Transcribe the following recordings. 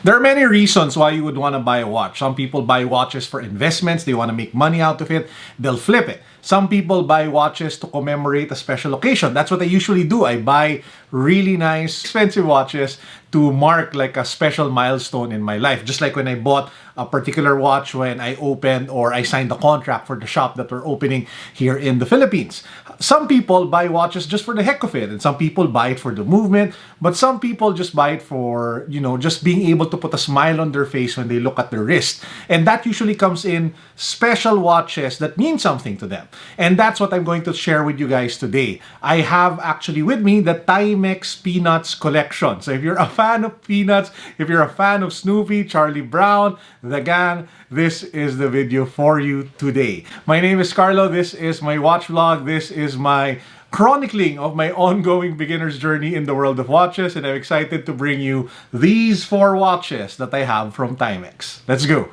There are many reasons why you would want to buy a watch. Some people buy watches for investments. They want to make money out of it. They'll flip it. Some people buy watches to commemorate a special occasion. That's what I usually do. I buy really nice, expensive watches to mark like a special milestone in my life. Just like when I bought a particular watch when I opened or I signed the contract for the shop that we're opening here in the Philippines. Some people buy watches just for the heck of it, and some people buy it for the movement, but some people just buy it for, just being able to put a smile on their face when they look at their wrist. And that usually comes in special watches that mean something to them. And that's what I'm going to share with you guys today. I have actually with me the Timex Peanuts collection. So if you're a fan of Peanuts, if you're a fan of Snoopy, Charlie Brown, the gang, this is the video for you today. My name is Carlo. This is my watch vlog. This is my chronicling of my ongoing beginner's journey in the world of watches, and I'm excited to bring you these 4 watches that I have from Timex. Let's go!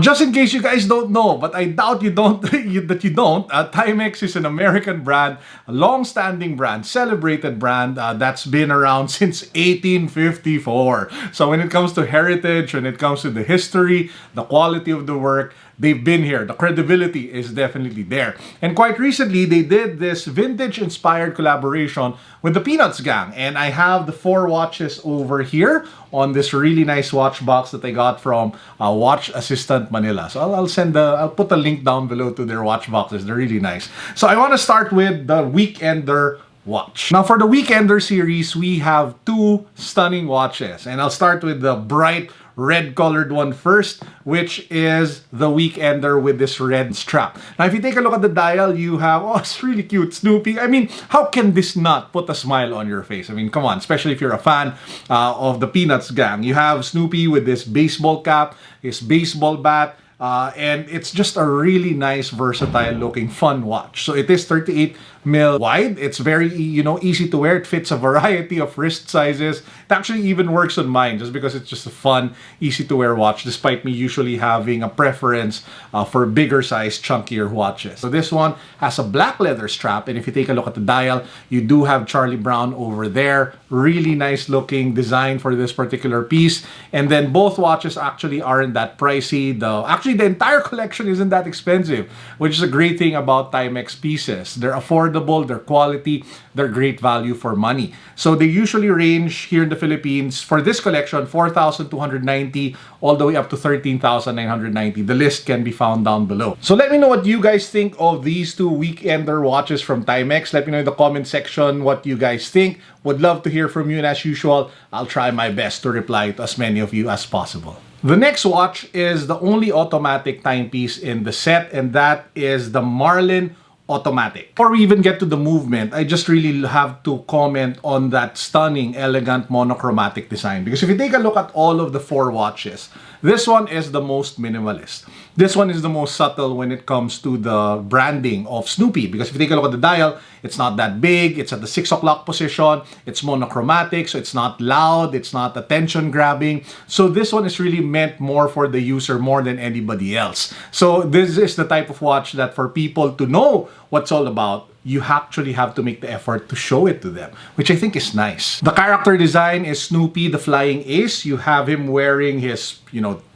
Just in case you guys don't know, but I doubt you don't, Timex is an American brand, a long-standing brand, celebrated brand that's been around since 1854. So when it comes to heritage, when it comes to the history, the quality of the work, they've been here. The credibility is definitely there. And quite recently, they did this vintage-inspired collaboration with the Peanuts gang. And I have the 4 watches over here on this really nice watch box that I got from Watch Assistant Manila. So I'll put a link down below to their watch boxes. They're really nice. So I want to start with the Weekender watch. Now for the Weekender series, we have 2 stunning watches. And I'll start with the bright red colored one first, which is the Weekender with this red strap. Now if you take a look at the dial, you have, oh, it's really cute, Snoopy. I mean, how can this not put a smile on your face? I mean, come on, especially if you're a fan of the Peanuts gang. You have Snoopy with this baseball cap, his baseball bat, and it's just a really nice, versatile looking, fun watch. So it is 38 mil wide. It's very, easy to wear. It fits a variety of wrist sizes. It actually even works on mine just because it's just a fun, easy to wear watch, despite me usually having a preference for bigger size, chunkier watches. So this one has a black leather strap, and if you take a look at the dial, you do have Charlie Brown over there. Really nice looking design for this particular piece. And then both watches actually aren't that pricey. Actually, the entire collection isn't that expensive, which is a great thing about Timex pieces. They're affordable, they're quality, they're great value for money. So they usually range here in the Philippines for this collection 4,290 all the way up to 13,990. The list can be found down below. So let me know what you guys think of these 2 Weekender watches from Timex. Let me know in the comment section what you guys think. Would love to hear from you, and as usual, I'll try my best to reply to as many of you as possible. The next watch is the only automatic timepiece in the set, and that is the Marlin automatic. Before we even get to the movement, I just really have to comment on that stunning, elegant, monochromatic design. Because if you take a look at all of the 4 watches, this one is the most minimalist. This one is the most subtle when it comes to the branding of Snoopy. Because if you take a look at the dial, it's not that big. It's at the 6 o'clock position. It's monochromatic, so it's not loud. It's not attention grabbing. So this one is really meant more for the user more than anybody else. So this is the type of watch that for people to know what's all about, you actually have to make the effort to show it to them, which I think is nice. The character design is Snoopy the Flying Ace. You have him wearing his,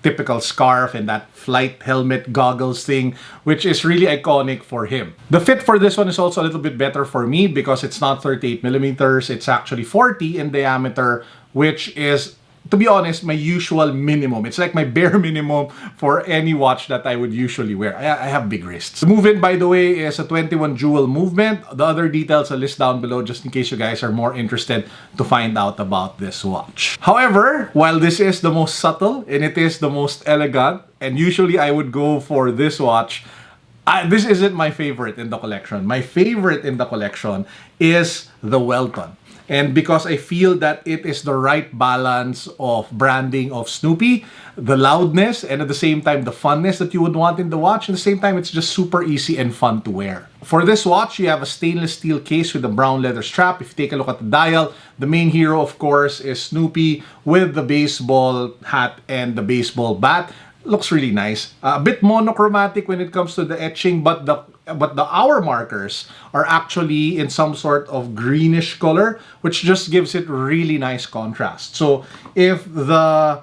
typical scarf and that flight helmet goggles thing, which is really iconic for him. The fit for this one is also a little bit better for me because it's not 38 millimeters. It's actually 40 in diameter, which is, to be honest, my usual minimum. It's like my bare minimum for any watch that I would usually wear. I have big wrists. The movement, by the way, is a 21 jewel movement. The other details I'll list down below just in case you guys are more interested to find out about this watch. However, while this is the most subtle and it is the most elegant, and usually I would go for this watch, this isn't my favorite in the collection. My favorite in the collection is the Welton. And because I feel that it is the right balance of branding of Snoopy, the loudness, and at the same time, the funness that you would want in the watch. At the same time, it's just super easy and fun to wear. For this watch, you have a stainless steel case with a brown leather strap. If you take a look at the dial, the main hero, of course, is Snoopy with the baseball hat and the baseball bat. looks really nice. A bit monochromatic when it comes to the etching, but the hour markers are actually in some sort of greenish color, which just gives it really nice contrast. So if the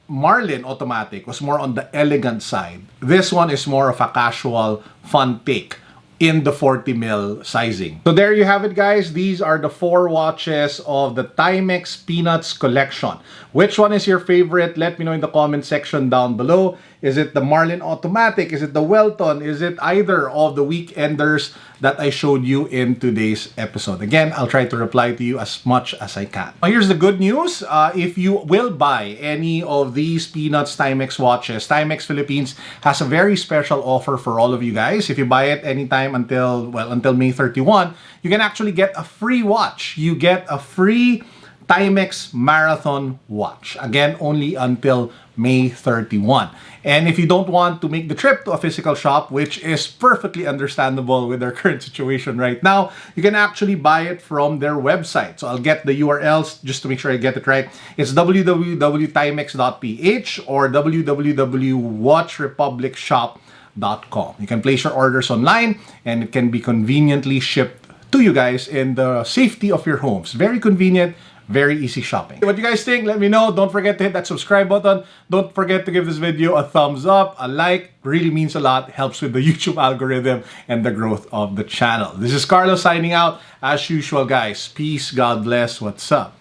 Marlin automatic was more on the elegant side, this one is more of a casual, fun take in the 40 mil sizing. So there you have it, guys. These are the 4 watches of the Timex Peanuts collection. Which one is your favorite? Let me know in the comment section down below. Is it the Marlin Automatic? Is it the Welton? Is it either of the weekenders that I showed you in today's episode? Again, I'll try to reply to you as much as I can. Now, here's the good news. If you will buy any of these Peanuts Timex watches, Timex Philippines has a very special offer for all of you guys. If you buy it anytime until May 31, you can actually get a free watch. You get a free Timex Marathon watch. Again, only until May 31. And if you don't want to make the trip to a physical shop, which is perfectly understandable with our current situation right now, you can actually buy it from their website. So I'll get the URLs just to make sure I get it right. It's www.timex.ph or www.watchrepublicshop.com. You can place your orders online and it can be conveniently shipped to you guys in the safety of your homes. Very convenient, very easy shopping. What you guys think? Let me know. Don't forget to hit that subscribe button. Don't forget to give this video a thumbs up, a like. Really means a lot. Helps with the YouTube algorithm and the growth of the channel. This is Carlo signing out. As usual, guys. Peace. God bless. What's up?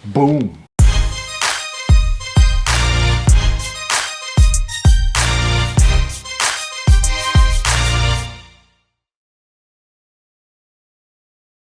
Boom.